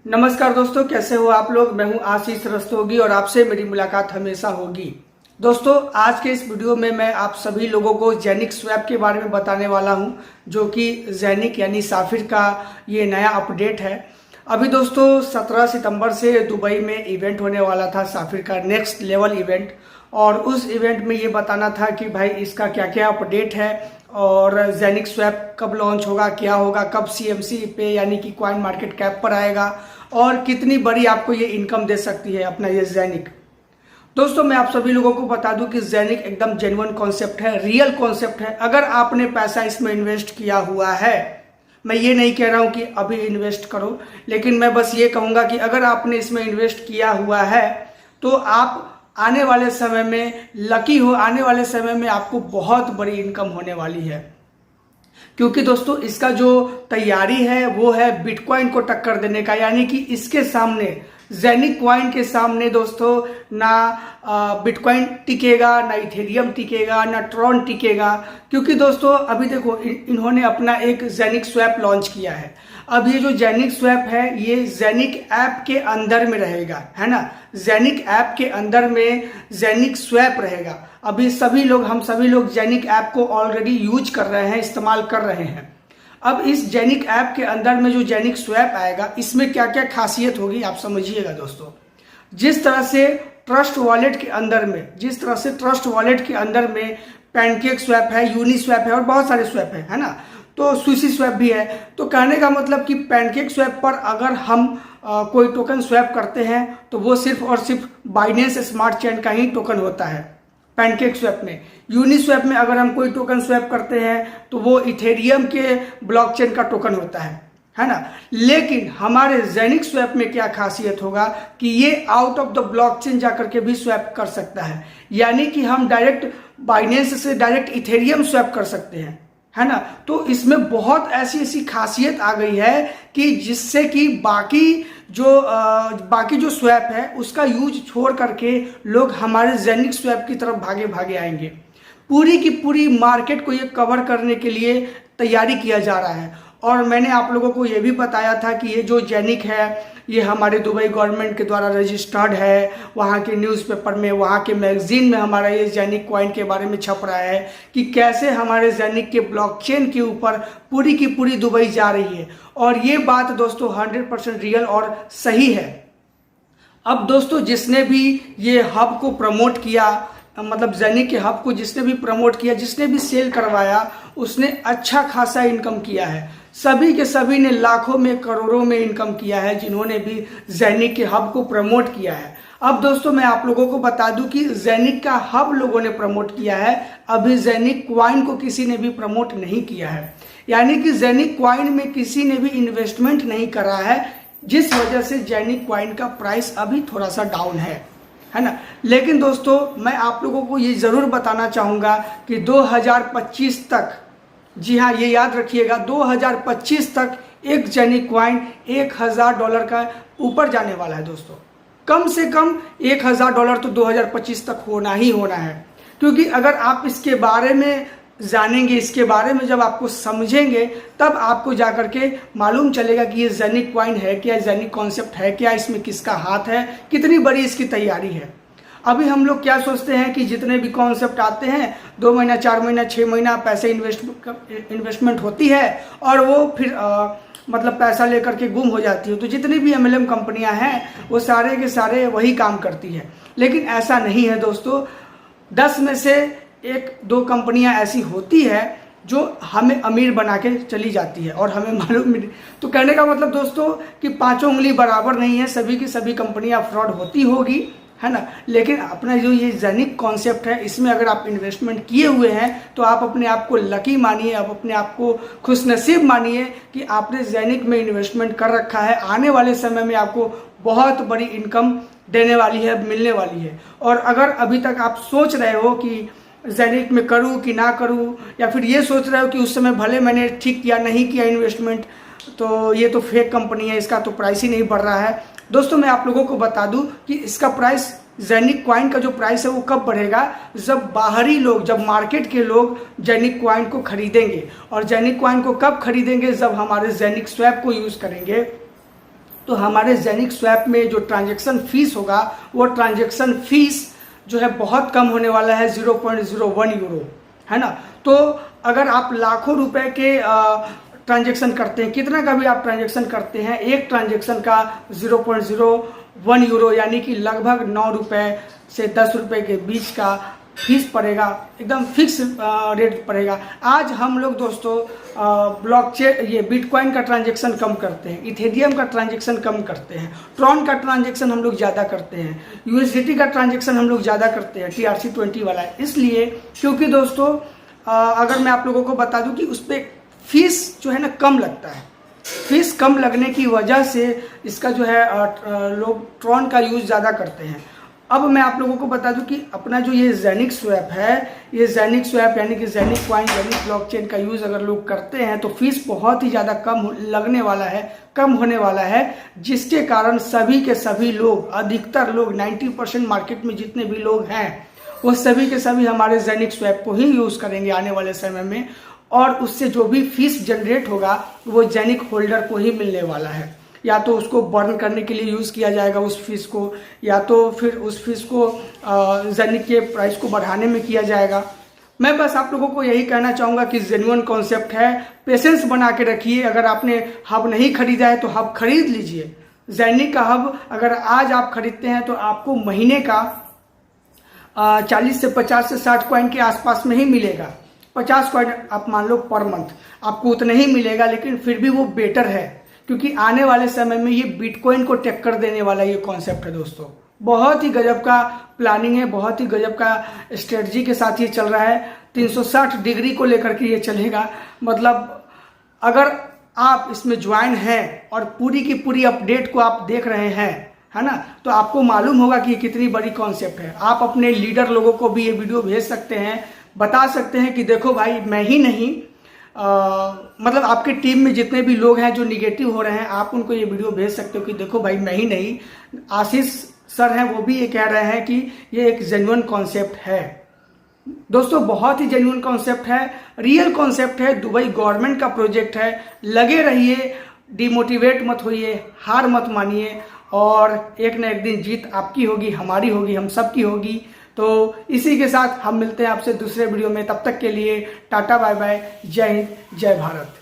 नमस्कार दोस्तों, कैसे हो आप लोग। मैं हूं आशीष रस्तोगी और आपसे मेरी मुलाकात हमेशा होगी। दोस्तों, आज के इस वीडियो में मैं आप सभी लोगों को जेनिक स्वैप के बारे में बताने वाला हूं, जो कि जेनिक यानी साफिर का ये नया अपडेट है। अभी दोस्तों 17 सितंबर से दुबई में इवेंट होने वाला था, साफिर का नेक्स्ट लेवल इवेंट। और उस इवेंट में ये बताना था कि भाई इसका क्या क्या अपडेट है और जेनिक स्वैप कब लॉन्च होगा, क्या होगा, कब सीएमसी पे यानी कि कॉइन मार्केट कैप पर आएगा और कितनी बड़ी आपको ये इनकम दे सकती है अपना ये जेनिक। दोस्तों, मैं आप सभी लोगों को बता दूं कि जेनिक एकदम जेन्युइन कॉन्सेप्ट है, रियल कॉन्सेप्ट है। अगर आपने पैसा इसमें इन्वेस्ट किया हुआ है, मैं ये नहीं कह रहा हूं कि अभी इन्वेस्ट करो, लेकिन मैं बस ये कहूंगा कि अगर आपने इसमें इन्वेस्ट किया हुआ है तो आप आने वाले समय में लकी हो। आने वाले समय में आपको बहुत बड़ी इनकम होने वाली है, क्योंकि दोस्तों इसका जो तैयारी है वो है बिटकॉइन को टक्कर देने का। यानी कि इसके सामने, जेनिक कॉइन के सामने दोस्तों, ना बिटकॉइन टिकेगा, ना इथेरियम टिकेगा, ना ट्रॉन टिकेगा। क्योंकि दोस्तों अभी देखो, इन्होंने अपना एक जेनिक स्वैप लॉन्च किया है। अब ये जो जेनिक स्वैप है ये जेनिक ऐप के अंदर में रहेगा, है ना। जेनिक ऐप के अंदर में जेनिक स्वैप रहेगा। अभी हम सभी लोग जेनिक ऐप को ऑलरेडी यूज कर रहे हैं, इस्तेमाल कर रहे हैं। अब इस जेनिक ऐप के अंदर में जो जेनिक स्वैप आएगा, इसमें क्या क्या खासियत होगी आप समझिएगा दोस्तों। जिस तरह से ट्रस्ट वॉलेट के अंदर में पैनकेक स्वैप है, यूनी स्वैप है और बहुत सारे स्वैप है ना, तो स्विसी स्वैप भी है। तो कहने का मतलब कि पैनकेक स्वैप पर अगर हम कोई टोकन स्वैप करते हैं तो वो सिर्फ और सिर्फ बाइनेंस स्मार्ट चेन का ही टोकन होता है पैनकेक स्वैप में। यूनी स्वैप में अगर हम कोई टोकन स्वैप करते हैं तो वो इथेरियम के ब्लॉकचेन का टोकन होता है ना। लेकिन हमारे जेनिक स्वैप में क्या खासियत होगा कि ये आउट ऑफ द ब्लॉकचेन जाकर के भी स्वैप कर सकता है। यानी कि हम डायरेक्ट बाइनेंस से डायरेक्ट इथेरियम स्वैप कर सकते हैं, है ना। तो इसमें बहुत ऐसी खासियत आ गई है कि जिससे कि बाकी जो स्वैप है उसका यूज छोड़ करके लोग हमारे जेनिक स्वैप की तरफ भागे भागे आएंगे। पूरी की पूरी मार्केट को ये कवर करने के लिए तैयारी किया जा रहा है। और मैंने आप लोगों को ये भी बताया था कि ये जो जेनिक है ये हमारे दुबई गवर्नमेंट के द्वारा रजिस्टर्ड है। वहाँ के न्यूज़पेपर में, वहाँ के मैगजीन में हमारा ये जेनिक कॉइन के बारे में छप रहा है कि कैसे हमारे जेनिक के ब्लॉकचेन के ऊपर पूरी की पूरी दुबई जा रही है। और ये बात दोस्तों 100% रियल और सही है। अब दोस्तों जिसने भी ये हब को प्रमोट किया, मतलब जेनिक के हब को जिसने भी प्रमोट किया, जिसने भी सेल करवाया, उसने अच्छा खासा इनकम किया है। सभी के सभी ने लाखों में, करोड़ों में इनकम किया है जिन्होंने भी जेनिक के हब को प्रमोट किया है। अब दोस्तों मैं आप लोगों को बता दूं कि जेनिक का हब लोगों ने प्रमोट किया है, अभी जेनिक कॉइन को किसी ने भी प्रमोट नहीं किया है। यानी कि जेनिक कॉइन में किसी ने भी इन्वेस्टमेंट नहीं करा है, जिस वजह से जेनिक कॉइन का प्राइस अभी थोड़ा सा डाउन है ना। लेकिन दोस्तों मैं आप लोगों को ये जरूर बताना चाहूंगा कि 2025 तक, जी हाँ ये याद रखिएगा, 2025 तक एक जेनिक कॉइन $1000 का ऊपर जाने वाला है दोस्तों। कम से कम $1000 तो 2025 तक होना ही होना है। क्योंकि अगर आप इसके बारे में जानेंगे, इसके बारे में जब आपको समझेंगे, तब आपको जाकर के मालूम चलेगा कि ये जेनिक कॉइन है क्या, जेनिक कॉन्सेप्ट है क्या, इसमें किसका हाथ है, कितनी बड़ी इसकी तैयारी है। अभी हम लोग क्या सोचते हैं कि जितने भी कॉन्सेप्ट आते हैं 2 महीना, 4 महीना, 6 महीना पैसे इन्वेस्टमेंट होती है और वो फिर मतलब पैसा लेकर के गुम हो जाती है। तो जितनी भी MLM कंपनियां हैं वो सारे के सारे वही काम करती है। लेकिन ऐसा नहीं है दोस्तों। 10 में से 1-2 कंपनियां ऐसी होती है जो हमें अमीर बना के चली जाती है और हमें मालूम नहीं। तो कहने का मतलब दोस्तों कि 5 उंगली बराबर नहीं है, सभी की सभी कंपनियां फ्रॉड होती होगी, है ना। लेकिन अपना जो ये जेनिक कॉन्सेप्ट है, इसमें अगर आप इन्वेस्टमेंट किए हुए हैं तो आप अपने आप को लकी मानिए, आप अपने आप को खुशनसीब मानिए कि आपने जेनिक में इन्वेस्टमेंट कर रखा है। आने वाले समय में आपको बहुत बड़ी इनकम देने वाली है, मिलने वाली है। और अगर अभी तक आप सोच रहे हो कि जेनिक में करूं कि ना करूं, या फिर ये सोच रहे हो कि उस समय भले मैंने ठीक किया, नहीं किया इन्वेस्टमेंट, तो ये तो फेक कंपनी है, इसका तो प्राइस ही नहीं बढ़ रहा है। दोस्तों मैं आप लोगों को बता दूं कि इसका प्राइस, जेनिक कॉइन का जो प्राइस है वो कब बढ़ेगा, जब बाहरी लोग, जब मार्केट के लोग जेनिक कॉइन को खरीदेंगे। और जेनिक कॉइन को कब खरीदेंगे, जब हमारे जेनिक स्वैप को यूज करेंगे तो हमारे जेनिक स्वैप में जो ट्रांजैक्शन फीस होगा वो ट्रांजैक्शन फीस जो है बहुत कम होने वाला है, 0.01 यूरो, है ना। तो अगर आप लाखों रुपए के ट्रांजैक्शन करते हैं, कितना का भी आप ट्रांजैक्शन करते हैं, एक ट्रांजैक्शन का 0.01 यूरो यानी कि लगभग 9 रुपए से 10 रुपए के बीच का फीस पड़ेगा, एकदम फिक्स रेट पड़ेगा। आज हम लोग दोस्तों ब्लॉकचेन ये बिटकॉइन का ट्रांजैक्शन कम करते हैं, इथेरियम का ट्रांजैक्शन कम करते हैं, ट्रॉन का ट्रांजैक्शन हम लोग ज़्यादा करते हैं, यूएसडीटी का ट्रांजैक्शन हम लोग ज़्यादा करते हैं, TRC20 वाला है। इसलिए क्योंकि दोस्तों अगर मैं आप लोगों को बता दूं कि उस पर फीस जो है ना कम लगता है, फीस कम लगने की वजह से इसका जो है लोग ट्रॉन का यूज़ ज़्यादा करते हैं। अब मैं आप लोगों को बता दूं कि अपना जो ये जेनिक स्वैप है, ये जेनिक स्वैप यानी कि जेनिक कॉइन, जेनिक ब्लॉकचेन का यूज़ अगर लोग करते हैं तो फीस बहुत ही ज़्यादा कम लगने वाला है, कम होने वाला है, जिसके कारण सभी के सभी लोग, अधिकतर लोग 90% मार्केट में जितने भी लोग हैं वो सभी के सभी हमारे जेनिक स्वैप को ही यूज़ करेंगे आने वाले समय में, और उससे जो भी फीस जनरेट होगा वो जेनिक होल्डर को ही मिलने वाला है। या तो उसको बर्न करने के लिए यूज़ किया जाएगा उस फीस को, या तो फिर उस फीस को जेनिक के प्राइस को बढ़ाने में किया जाएगा। मैं बस आप लोगों को यही कहना चाहूँगा कि जेन्युइन कॉन्सेप्ट है, पेशेंस बना के रखिए। अगर आपने हब नहीं खरीदा है तो हब खरीद लीजिए। जेनिक का हब अगर आज आप खरीदते हैं तो आपको महीने का 40 से 50 से 60 कॉइन के आसपास में ही मिलेगा। 50 कॉइन आप मान लो पर मंथ, आपको उतना ही मिलेगा, लेकिन फिर भी वो बेटर है, क्योंकि आने वाले समय में ये बिटकॉइन को टक्कर देने वाला ये कॉन्सेप्ट है दोस्तों। बहुत ही गजब का प्लानिंग है, बहुत ही गजब का स्ट्रेटजी के साथ ये चल रहा है। 360 डिग्री को लेकर के ये चलेगा। मतलब अगर आप इसमें ज्वाइन हैं और पूरी की पूरी अपडेट को आप देख रहे हैं, है ना, तो आपको मालूम होगा कि ये कितनी बड़ी कॉन्सेप्ट है। आप अपने लीडर लोगों को भी ये वीडियो भेज सकते हैं, बता सकते हैं कि देखो भाई मैं ही नहीं, मतलब आपके टीम में जितने भी लोग हैं जो निगेटिव हो रहे हैं, आप उनको ये वीडियो भेज सकते हो कि देखो भाई मैं ही नहीं, आशीष सर हैं वो भी ये कह रहे हैं कि ये एक जेन्युइन कॉन्सेप्ट है। दोस्तों बहुत ही जेन्युइन कॉन्सेप्ट है, रियल कॉन्सेप्ट है, दुबई गवर्नमेंट का प्रोजेक्ट है। लगे रहिए, डिमोटिवेट मत होइए, हार मत मानिए, और एक न एक दिन जीत आपकी होगी, हमारी होगी, हम सब की होगी। तो इसी के साथ हम मिलते हैं आपसे दूसरे वीडियो में। तब तक के लिए टाटा बाय बाय, जय हिंद, जय भारत।